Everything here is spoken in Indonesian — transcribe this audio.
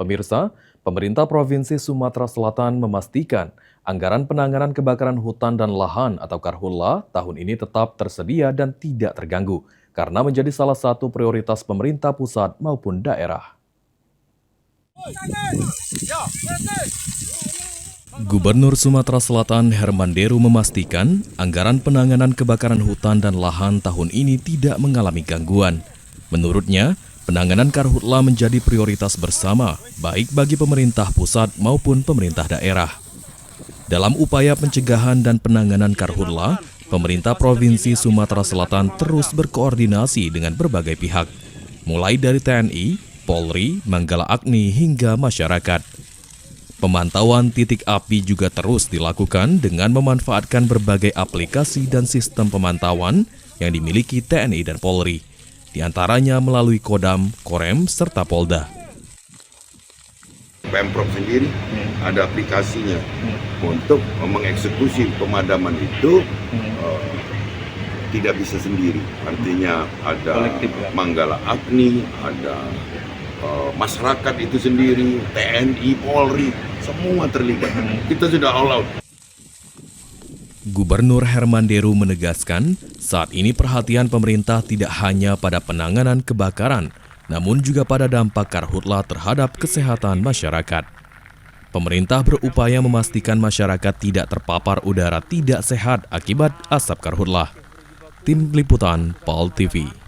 Pemirsa, pemerintah Provinsi Sumatera Selatan memastikan anggaran penanganan kebakaran hutan dan lahan atau Karhutla tahun ini tetap tersedia dan tidak terganggu, karena menjadi salah satu prioritas pemerintah pusat maupun daerah. Gubernur Sumatera Selatan Herman Deru memastikan anggaran penanganan kebakaran hutan dan lahan tahun ini tidak mengalami gangguan. Menurutnya, penanganan Karhutla menjadi prioritas bersama, baik bagi pemerintah pusat maupun pemerintah daerah. Dalam upaya pencegahan dan penanganan Karhutla, pemerintah Provinsi Sumatera Selatan terus berkoordinasi dengan berbagai pihak, mulai dari TNI, Polri, Manggala Agni, hingga masyarakat. Pemantauan titik api juga terus dilakukan dengan memanfaatkan berbagai aplikasi dan sistem pemantauan yang dimiliki TNI dan Polri, di antaranya melalui Kodam, Korem, serta Polda. Pemprov sendiri ada aplikasinya untuk mengeksekusi pemadaman itu tidak bisa sendiri. Artinya ada Manggala Agni, ada masyarakat itu sendiri, TNI, Polri, semua terlibat. Kita sudah all out. Gubernur Herman Deru menegaskan, saat ini perhatian pemerintah tidak hanya pada penanganan kebakaran, namun juga pada dampak Karhutla terhadap kesehatan masyarakat. Pemerintah berupaya memastikan masyarakat tidak terpapar udara tidak sehat akibat asap Karhutla. Tim Liputan PAL TV.